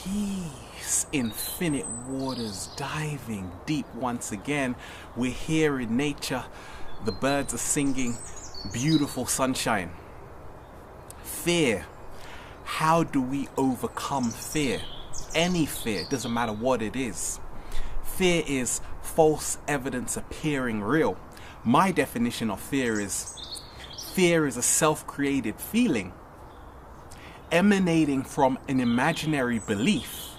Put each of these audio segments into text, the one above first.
peace, infinite waters, diving deep once again. We're here in nature, the birds are singing, beautiful sunshine. Fear. How do we overcome fear? Any fear, doesn't matter what it is. Fear is false evidence appearing real. My definition of fear is a self-created feeling emanating from an imaginary belief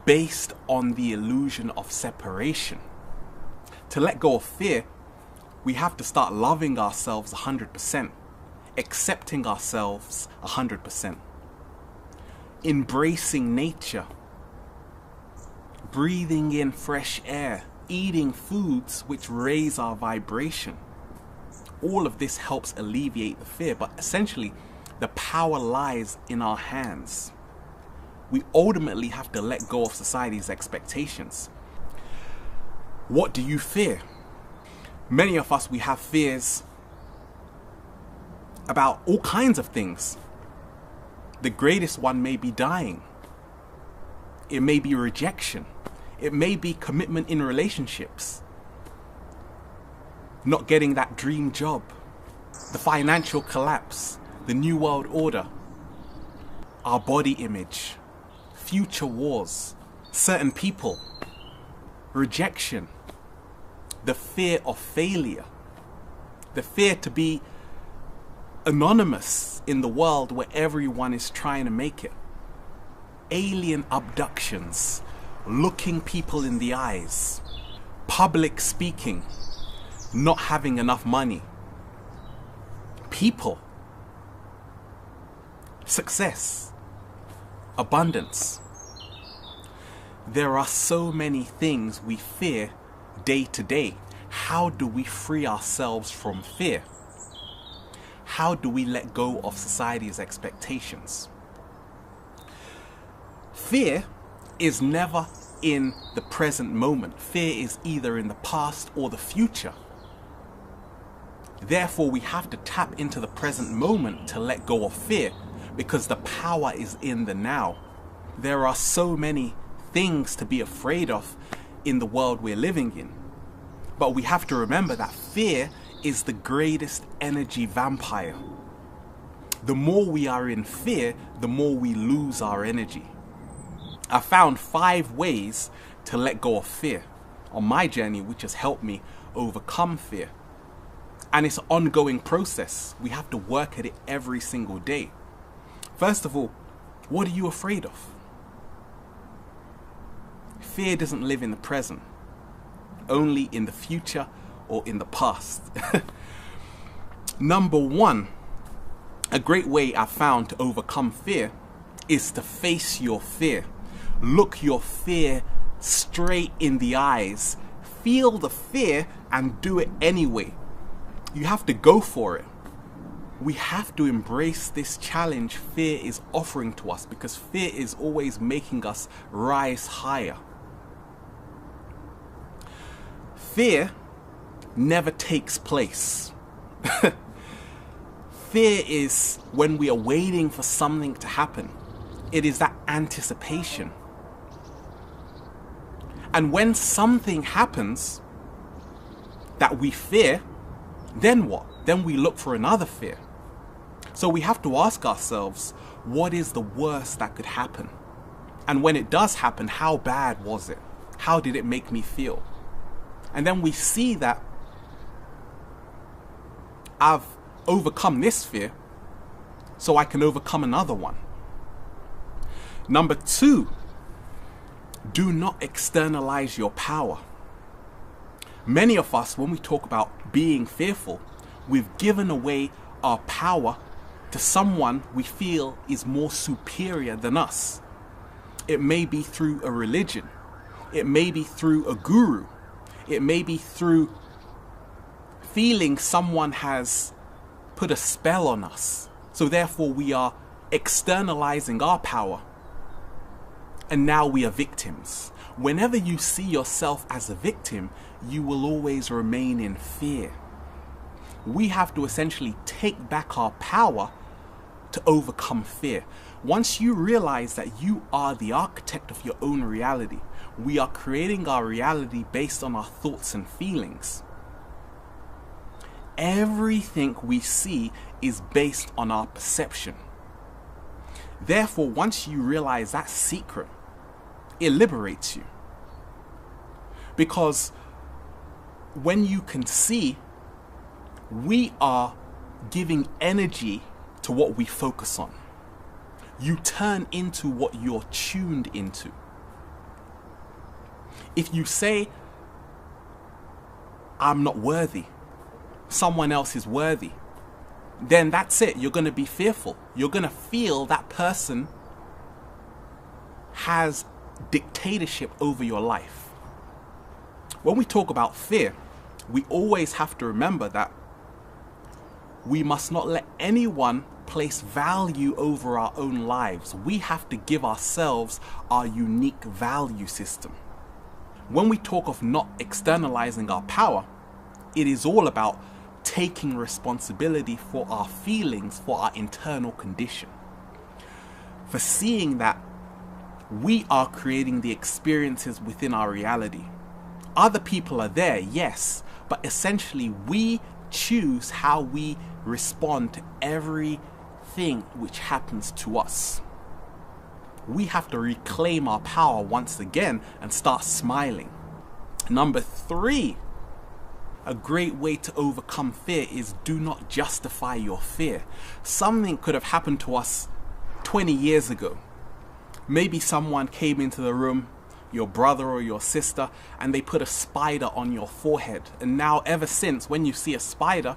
based on the illusion of separation. To let go of fear, we have to start loving ourselves 100%, accepting ourselves 100%, embracing nature, breathing in fresh air, eating foods which raise our vibration. All of this helps alleviate the fear, but essentially the power lies in our hands. We ultimately have to let go of society's expectations. What do you fear? Many of us, we have fears about all kinds of things. The greatest one may be dying. It may be rejection. It may be commitment in relationships. Not getting that dream job. The financial collapse. The New World Order. Our body image. Future wars. Certain people. Rejection. The fear of failure. The fear to be anonymous in the world where everyone is trying to make it. Alien abductions. Looking people in the eyes. Public speaking. Not having enough money. People. Success. Abundance. There are so many things we fear day to day. How do we free ourselves from fear? How do we let go of society's expectations? Fear is never in the present moment. Fear is either in the past or the future. Therefore, we have to tap into the present moment to let go of fear, because the power is in the now. There are so many things to be afraid of in the world we're living in. But we have to remember that fear is the greatest energy vampire. The more we are in fear, the more we lose our energy. I found 5 ways to let go of fear on my journey, which has helped me overcome fear. And it's an ongoing process. We have to work at it every single day. First of all, what are you afraid of? Fear doesn't live in the present, only in the future or in the past. Number 1, a great way I've found to overcome fear is to face your fear. Look your fear straight in the eyes. Feel the fear and do it anyway. You have to go for it. We have to embrace this challenge fear is offering to us, because fear is always making us rise higher. Fear never takes place. Fear is when we are waiting for something to happen. It is that anticipation. And when something happens that we fear, then what? Then we look for another fear. So we have to ask ourselves, what is the worst that could happen? And when it does happen, how bad was it? How did it make me feel? And then we see that I've overcome this fear, so I can overcome another one. Number 2, do not externalize your power. Many of us, when we talk about being fearful, we've given away our power to someone we feel is more superior than us. It may be through a religion. It may be through a guru. It may be through feeling someone has put a spell on us. So therefore we are externalizing our power. And now we are victims. Whenever you see yourself as a victim, you will always remain in fear. We have to essentially take back our power to overcome fear. Once you realize that you are the architect of your own reality, we are creating our reality based on our thoughts and feelings. Everything we see is based on our perception. Therefore, once you realize that secret, it liberates you. Because when you can see, we are giving energy to what we focus on. You turn into what you're tuned into. If you say, I'm not worthy, someone else is worthy, then that's it. You're going to be fearful. You're going to feel that person has dictatorship over your life. When we talk about fear, we always have to remember that we must not let anyone place value over our own lives. We have to give ourselves our unique value system. When we talk of not externalizing our power, it is all about taking responsibility for our feelings, for our internal condition. For seeing that we are creating the experiences within our reality. Other people are there, yes, but essentially we choose how we respond to everything which happens to us. We have to reclaim our power once again and start smiling. Number 3, a great way to overcome fear is do not justify your fear. Something could have happened to us 20 years ago. Maybe someone came into the room, your brother or your sister, and they put a spider on your forehead. And now ever since, when you see a spider,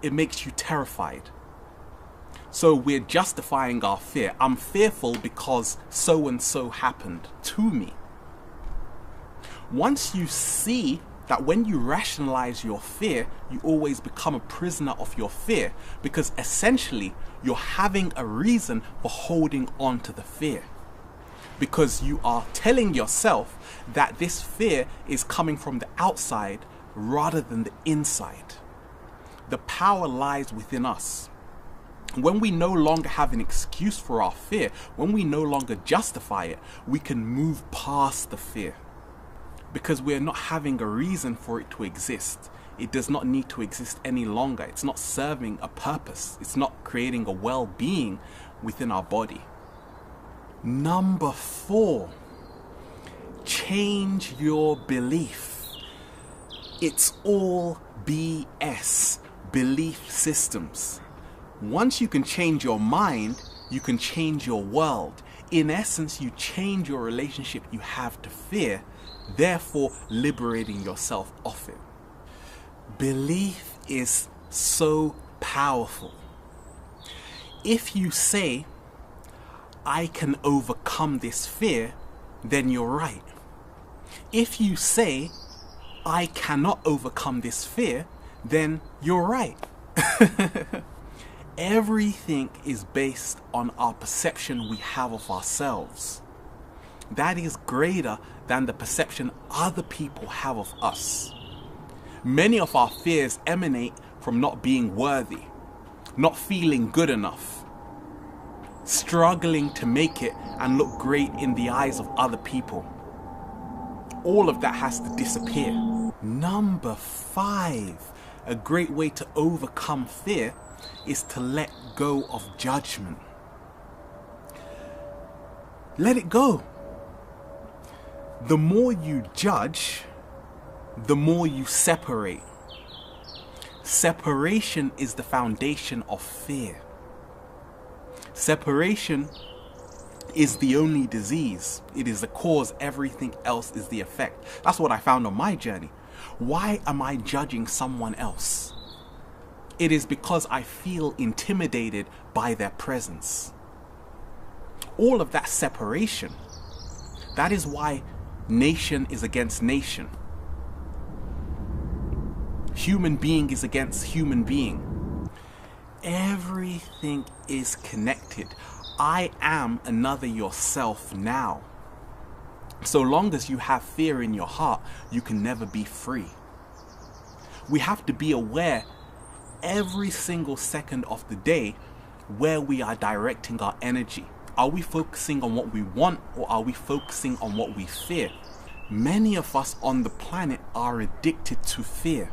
it makes you terrified. So we're justifying our fear. I'm fearful because so and so happened to me. Once you see that when you rationalize your fear, you always become a prisoner of your fear, because essentially you're having a reason for holding on to the fear. Because you are telling yourself that this fear is coming from the outside rather than the inside. The power lies within us. When we no longer have an excuse for our fear, when we no longer justify it, we can move past the fear. Because we're not having a reason for it to exist. It does not need to exist any longer. It's not serving a purpose. It's not creating a well-being within our body. Number 4, change your belief. It's all BS, belief systems. Once you can change your mind, you can change your world. In essence, you change your relationship you have to fear, therefore liberating yourself of it. Belief is so powerful. If you say, I can overcome this fear, then you're right. If you say, I cannot overcome this fear, then you're right. Everything is based on our perception we have of ourselves. That is greater than the perception other people have of us. Many of our fears emanate from not being worthy, not feeling good enough, struggling to make it and look great in the eyes of other people. All of that has to disappear. Number 5, a great way to overcome fear is to let go of judgment. Let it go. The more you judge, the more you separate. Separation is the foundation of fear. Separation is the only disease. It is the cause. Everything else is the effect. That's what I found on my journey. Why am I judging someone else? It is because I feel intimidated by their presence. All of that separation. That is why nation is against nation. Human being is against human being. Everything is connected. I am another yourself now. So long as you have fear in your heart, you can never be free. We have to be aware every single second of the day where we are directing our energy. Are we focusing on what we want, or are we focusing on what we fear? Many of us on the planet are addicted to fear.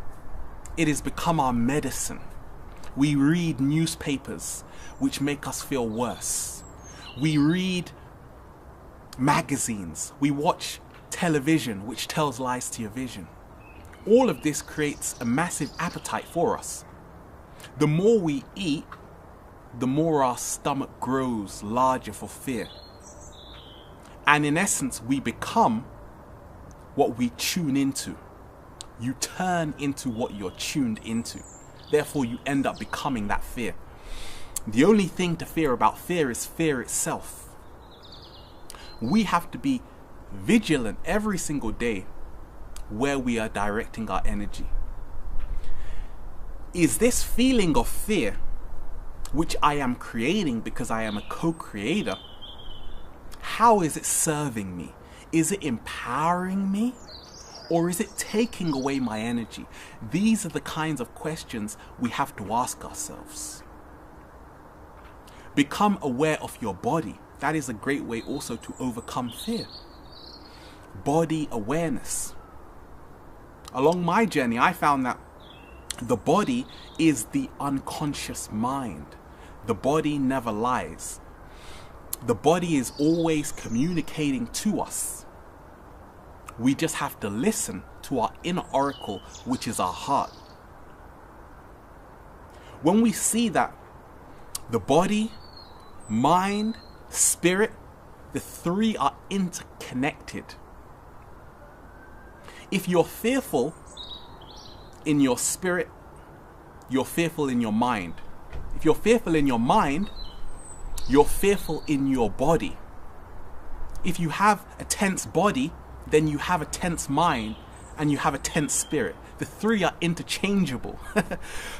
It has become our medicine. We read newspapers which make us feel worse. We read magazines. We watch television which tells lies to your vision. All of this creates a massive appetite for us. The more we eat, the more our stomach grows larger for fear. And in essence, we become what we tune into. You turn into what you're tuned into. Therefore, you end up becoming that fear. The only thing to fear about fear is fear itself. We have to be vigilant every single day where we are directing our energy. Is this feeling of fear, which I am creating because I am a co-creator, how is it serving me? Is it empowering me? Or is it taking away my energy? These are the kinds of questions we have to ask ourselves. Become aware of your body. That is a great way also to overcome fear. Body awareness. Along my journey, I found that the body is the unconscious mind. The body never lies. The body is always communicating to us. We just have to listen to our inner oracle, which is our heart. When we see that the body, mind, spirit, the three are interconnected. If you're fearful in your spirit, you're fearful in your mind. If you're fearful in your mind, you're fearful in your body. If you have a tense body, then you have a tense mind and you have a tense spirit. The three are interchangeable.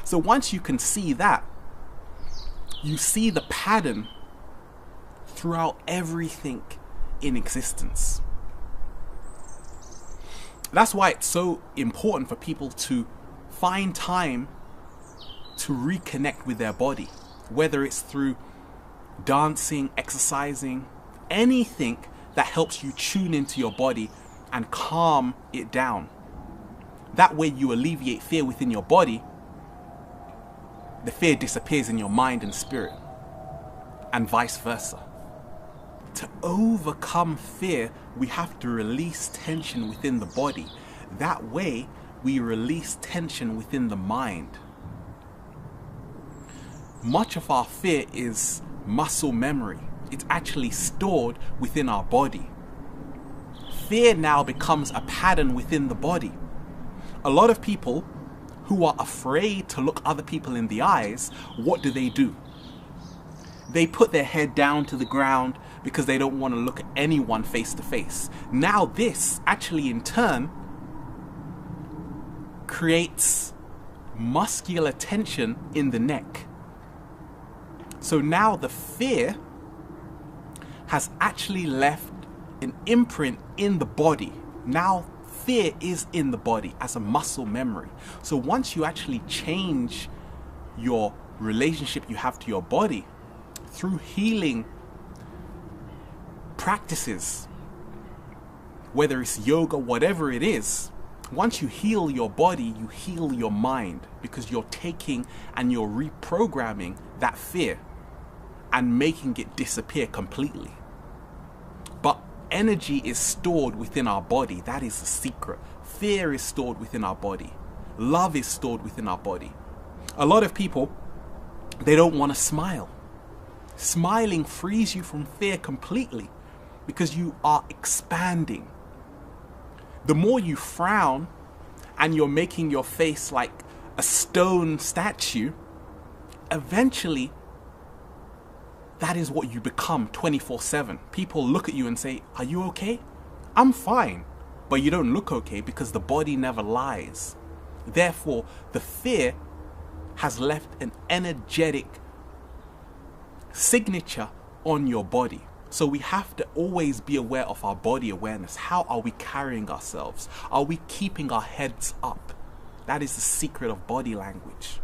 So once you can see that, you see the pattern throughout everything in existence. That's why it's so important for people to find time to reconnect with their body, whether it's through dancing, exercising, anything that helps you tune into your body and calm it down. That way you alleviate fear within your body, the fear disappears in your mind and spirit, and vice versa. To overcome fear, we have to release tension within the body. That way we release tension within the mind. Much of our fear is muscle memory. It's actually stored within our body. Fear now becomes a pattern within the body. A lot of people who are afraid to look other people in the eyes, what do? They put their head down to the ground because they don't want to look at anyone face to face. Now this actually in turn creates muscular tension in the neck. So now the fear has actually left an imprint in the body. Now fear is in the body as a muscle memory. So once you actually change your relationship you have to your body through healing practices, whether it's yoga, whatever it is, once you heal your body, you heal your mind, because you're taking and you're reprogramming that fear and making it disappear completely. But energy is stored within our body. That is the secret. Fear is stored within our body. Love is stored within our body. A lot of people, they don't want to smile. Smiling frees you from fear completely because you are expanding. The more you frown and you're making your face like a stone statue, eventually that is what you become 24/7. People look at you and say, "Are you okay?" "I'm fine." But you don't look okay because the body never lies. Therefore, the fear has left an energetic signature on your body. So we have to always be aware of our body awareness. How are we carrying ourselves? Are we keeping our heads up? That is the secret of body language.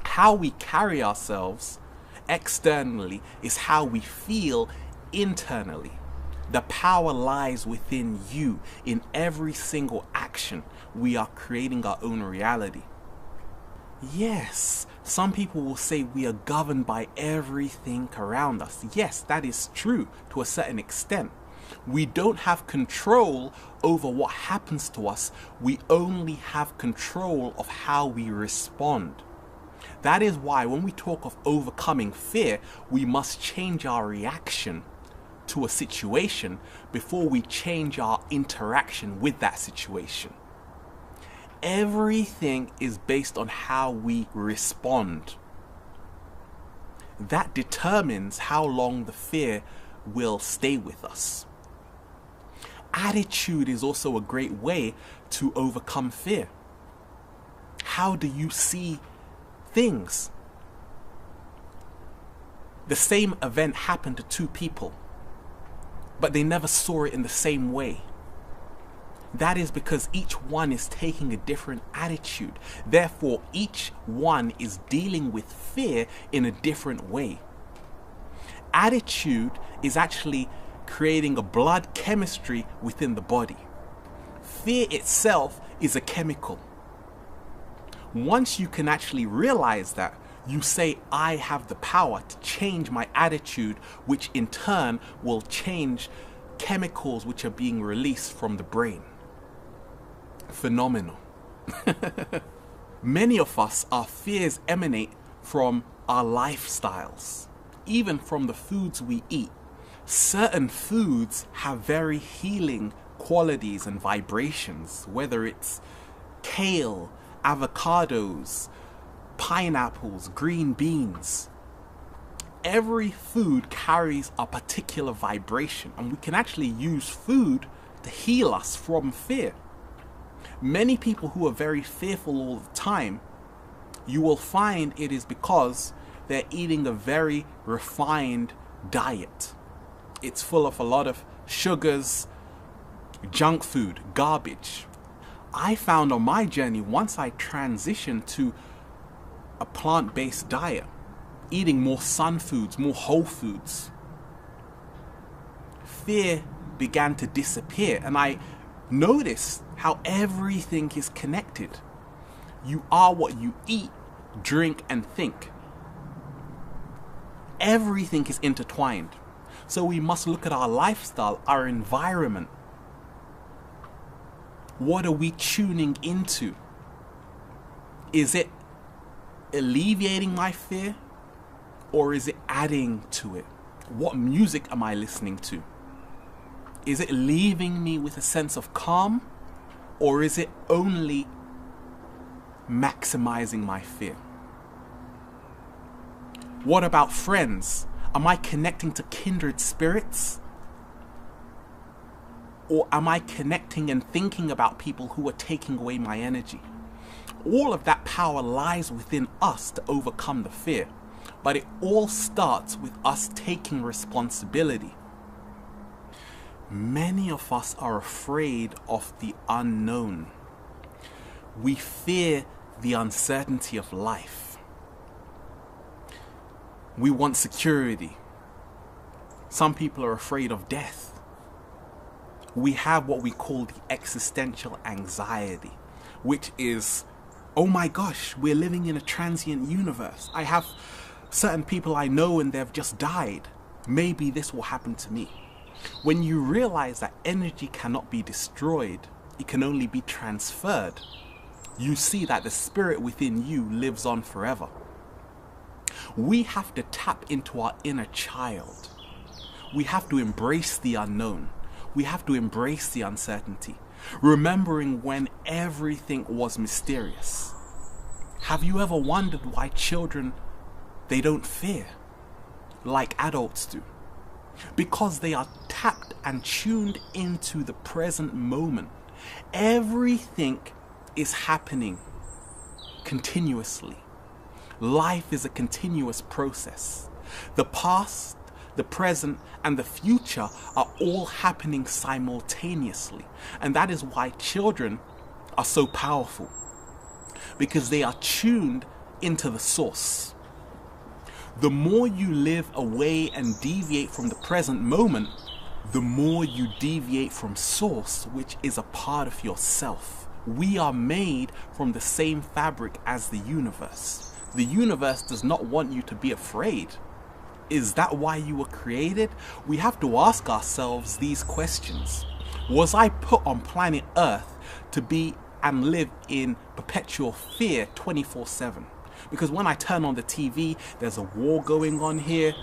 How we carry ourselves externally is how we feel internally. The power lies within you. In every single action, we are creating our own reality. Yes, some people will say we are governed by everything around us. Yes, that is true to a certain extent. We don't have control over what happens to us. We only have control of how we respond. That is why when we talk of overcoming fear, we must change our reaction to a situation before we change our interaction with that situation. Everything is based on how we respond. That determines how long the fear will stay with us. Attitude is also a great way to overcome fear. How do you see things? The same event happened to two people, but they never saw it in the same way. That is because each one is taking a different attitude. Therefore, each one is dealing with fear in a different way. Attitude is actually creating a blood chemistry within the body. Fear itself is a chemical. Once you can actually realize that, you say, I have the power to change my attitude, which in turn will change chemicals which are being released from the brain. Phenomenal. Many of us, our fears emanate from our lifestyles, even from the foods we eat. Certain foods have very healing qualities and vibrations, whether it's kale, avocados, pineapples, green beans. Every food carries a particular vibration, and we can actually use food to heal us from fear. Many people who are very fearful all the time, you will find it is because they're eating a very refined diet. It's full of a lot of sugars, junk food, garbage. I found on my journey, once I transitioned to a plant-based diet, eating more sun foods, more whole foods, fear began to disappear, and I noticed how everything is connected. You are what you eat, drink, and think. Everything is intertwined. So we must look at our lifestyle, our environment. What are we tuning into? Is it alleviating my fear, or is it adding to it? What music am I listening to? Is it leaving me with a sense of calm, or is it only maximizing my fear? What about friends? Am I connecting to kindred spirits? Or am I connecting and thinking about people who are taking away my energy? All of that power lies within us to overcome the fear. But it all starts with us taking responsibility. Many of us are afraid of the unknown. We fear the uncertainty of life. We want security. Some people are afraid of death. We have what we call the existential anxiety, which is, oh my gosh, we're living in a transient universe. I have certain people I know and they've just died. Maybe this will happen to me. When you realize that energy cannot be destroyed, it can only be transferred, you see that the spirit within you lives on forever. We have to tap into our inner child. We have to embrace the unknown. We have to embrace the uncertainty, remembering when everything was mysterious. Have you ever wondered why children, they don't fear like adults do? Because they are tapped and tuned into the present moment. Everything is happening continuously. Life is a continuous process. The past, the present, and the future are all happening simultaneously. And that is why children are so powerful, because they are tuned into the source. The more you live away and deviate from the present moment, the more you deviate from source, which is a part of yourself. We are made from the same fabric as the universe. The universe does not want you to be afraid. Is that why you were created? We have to ask ourselves these questions. Was I put on planet Earth to be and live in perpetual fear 24/7? Because when I turn on the TV, there's a war going on here.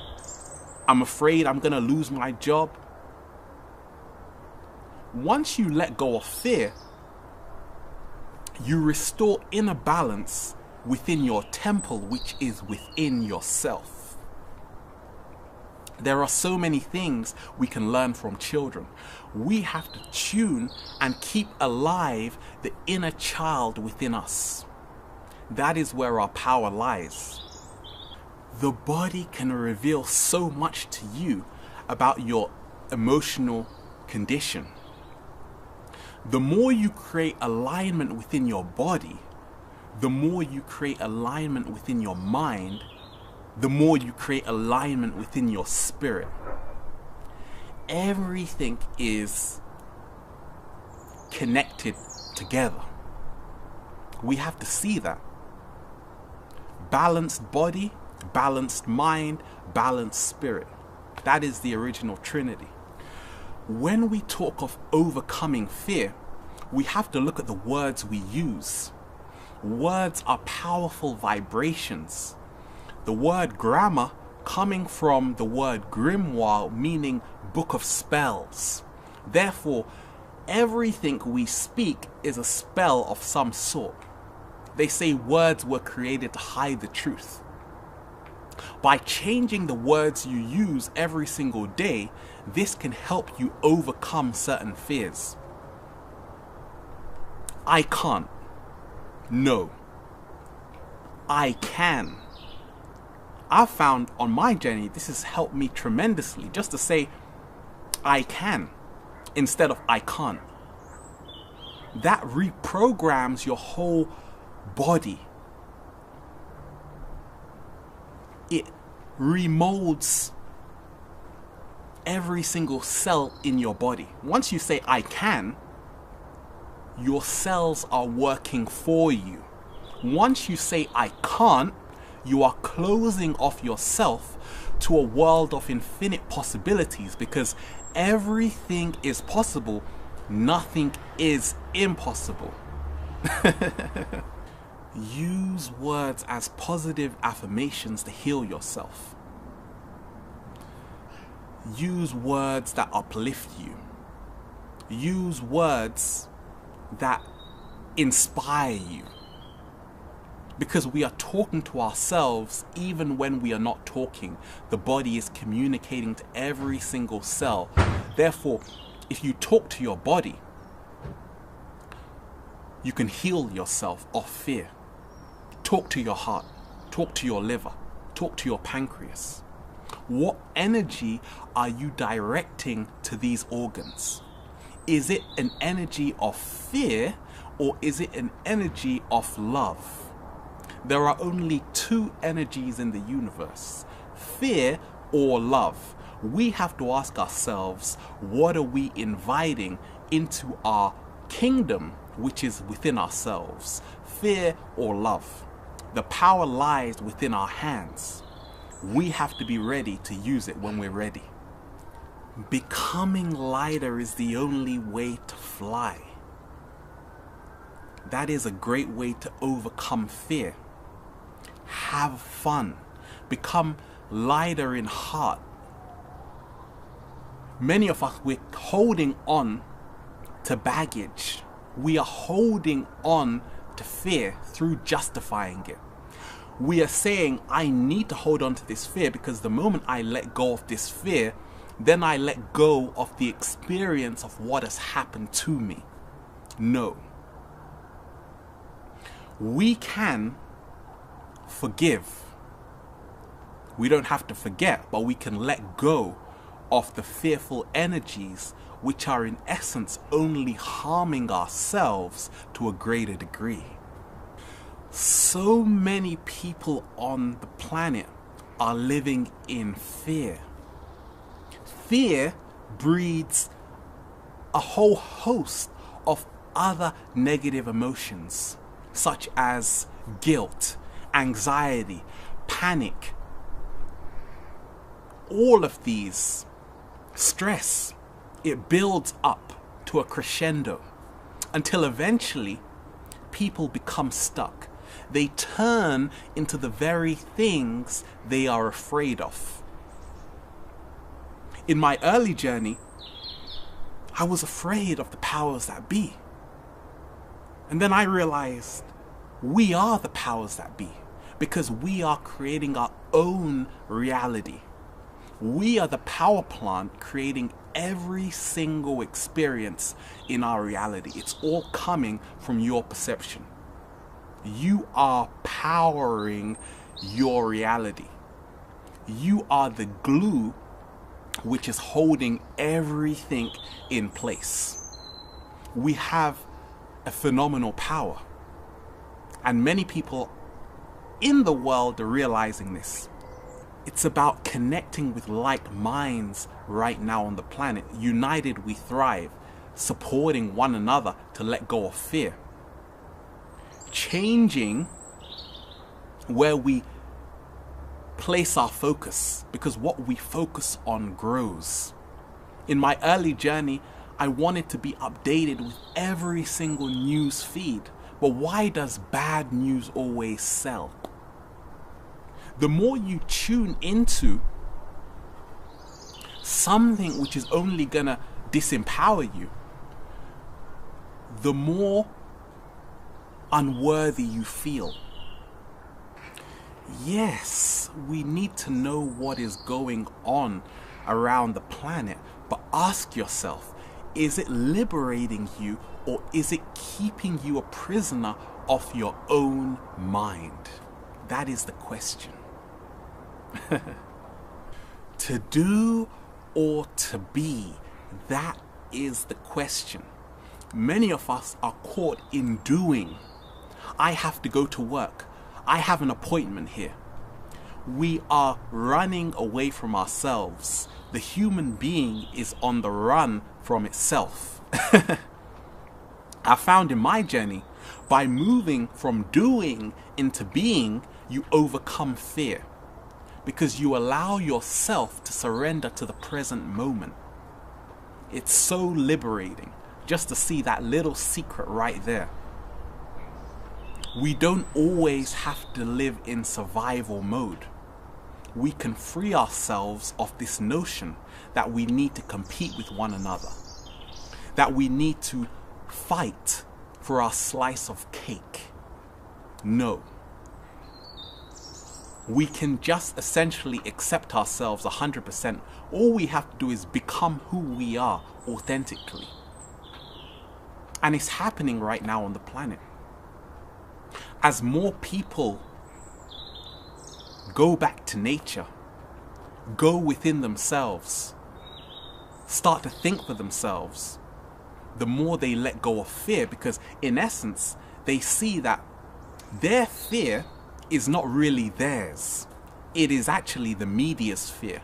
I'm afraid I'm going to lose my job. Once you let go of fear, you restore inner balance within your temple, which is within yourself. There are so many things we can learn from children. We have to tune and keep alive the inner child within us. That is where our power lies. The body can reveal so much to you about your emotional condition. The more you create alignment within your body, the more you create alignment within your mind, the more you create alignment within your spirit. Everything is connected together. We have to see that. Balanced body, balanced mind, balanced spirit. That is the original Trinity. When we talk of overcoming fear, we have to look at the words we use. Words are powerful vibrations. The word grammar coming from the word grimoire, meaning book of spells. Therefore, everything we speak is a spell of some sort. They say words were created to hide the truth. By changing the words you use every single day, this can help you overcome certain fears. I can't. No. I can. I've found on my journey this has helped me tremendously, just to say I can instead of I can't. That reprograms your whole body. It remolds every single cell in your body. Once you say I can, your cells are working for you. Once you say I can't, you are closing off yourself to a world of infinite possibilities, because everything is possible, nothing is impossible. Use words as positive affirmations to heal yourself. Use words that uplift you. Use words that inspire you. Because we are talking to ourselves even when we are not talking. The body is communicating to every single cell. Therefore, if you talk to your body, you can heal yourself of fear. Talk to your heart. Talk to your liver. Talk to your pancreas. What energy are you directing to these organs? Is it an energy of fear, or is it an energy of love? There are only two energies in the universe, fear or love. We have to ask ourselves, what are we inviting into our kingdom, which is within ourselves, fear or love? The power lies within our hands. We have to be ready to use it when we're ready. Becoming lighter is the only way to fly. That is a great way to overcome fear. Have fun. Become lighter in heart. Many of us, we're holding on to baggage. We are holding on to fear through justifying it. We are saying, I need to hold on to this fear because the moment I let go of this fear, then I let go of the experience of what has happened to me. No. We can forgive. We don't have to forget, but we can let go of the fearful energies which are in essence only harming ourselves to a greater degree. So many people on the planet are living in fear. Fear breeds a whole host of other negative emotions, such as guilt, anxiety, panic. All of these, stress, it builds up to a crescendo until eventually people become stuck. They turn into the very things they are afraid of. In my early journey, I was afraid of the powers that be. And then I realized we are the powers that be, because we are creating our own reality. We are the power plant creating every single experience in our reality. It's all coming from your perception. You are powering your reality. You are the glue which is holding everything in place. We have a phenomenal power, and many people in the world are realizing this. It's about connecting with like minds right now on the planet. United we thrive, supporting one another to let go of fear. Changing where we place our focus, because what we focus on grows. In my early journey, I wanted to be updated with every single news feed. But why does bad news always sell? The more you tune into something which is only gonna disempower you, the more unworthy you feel. Yes, we need to know what is going on around the planet, but ask yourself, is it liberating you, or is it keeping you a prisoner of your own mind? That is the question. To do or to be, that is the question. Many of us are caught in doing. I have to go to work. I have an appointment here. We are running away from ourselves. The human being is on the run from itself. I found in my journey, by moving from doing into being, you overcome fear, because you allow yourself to surrender to the present moment. It's so liberating just to see that little secret right there. We don't always have to live in survival mode. We can free ourselves of this notion that we need to compete with one another, that we need to fight for our slice of cake. No. We can just essentially accept ourselves 100%. All we have to do is become who we are authentically. And it's happening right now on the planet. As more people go back to nature, go within themselves, start to think for themselves, the more they let go of fear, because in essence, they see that their fear is not really theirs. It is actually the media's fear.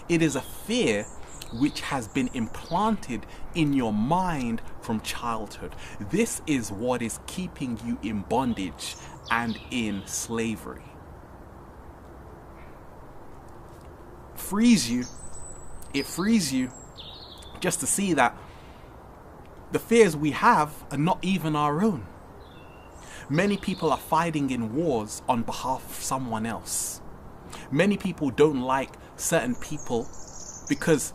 It is a fear which has been implanted in your mind from childhood. This is what is keeping you in bondage and in slavery. It frees you just to see that the fears we have are not even our own. Many people are fighting in wars on behalf of someone else. Many people don't like certain people because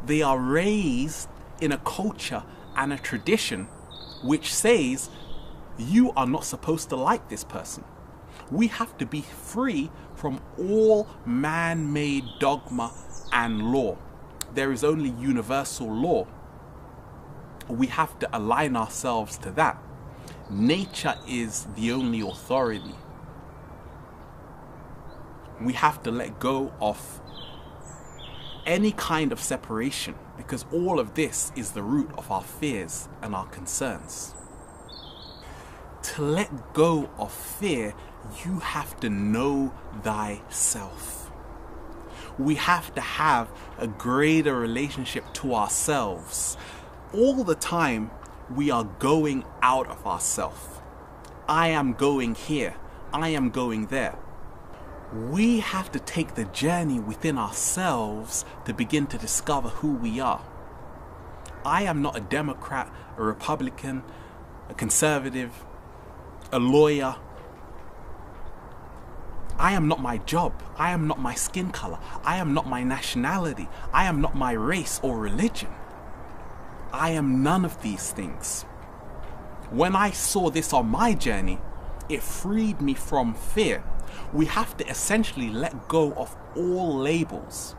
they are raised in a culture and a tradition which says you are not supposed to like this person. We have to be free from all man-made dogma and law. There is only universal law. We have to align ourselves to that. Nature is the only authority. We have to let go of any kind of separation, because all of this is the root of our fears and our concerns. to let go of fear, you have to know thyself. We have to have a greater relationship to ourselves. All the time, we are going out of ourselves. I am going here. I am going there. We have to take the journey within ourselves to begin to discover who we are. I am not a Democrat, a Republican, a conservative, a lawyer. I am not my job. I am not my skin color. I am not my nationality. I am not my race or religion. I am none of these things. When I saw this on my journey, it freed me from fear. We have to essentially let go of all labels.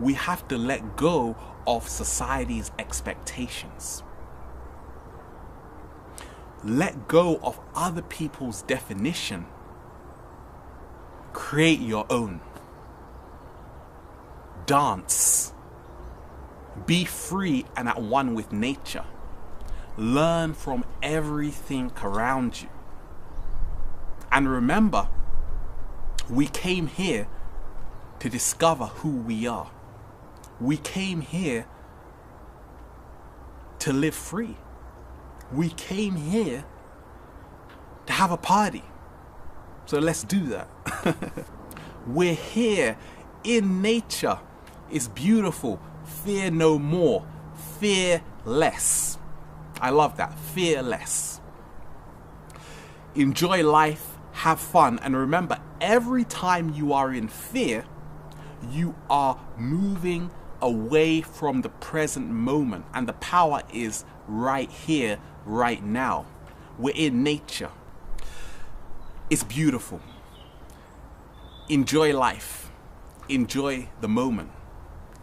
We have to let go of society's expectations. Let go of other people's definition. Create your own. Dance. Be free and at one with nature. Learn from everything around you. And remember, we came here to discover who we are. We came here to live free. We came here to have a party. So let's do that. We're here in nature. It's beautiful. Fear no more. Fear less. I love that. Fear less. Enjoy life. Have fun. And remember, every time you are in fear, you are moving away from the present moment. And the power is right here, right now. We're in nature. It's beautiful. Enjoy life. Enjoy the moment.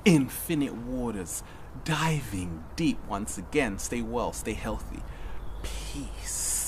Infinite waters. Diving deep once again. Stay well. Stay healthy. Peace.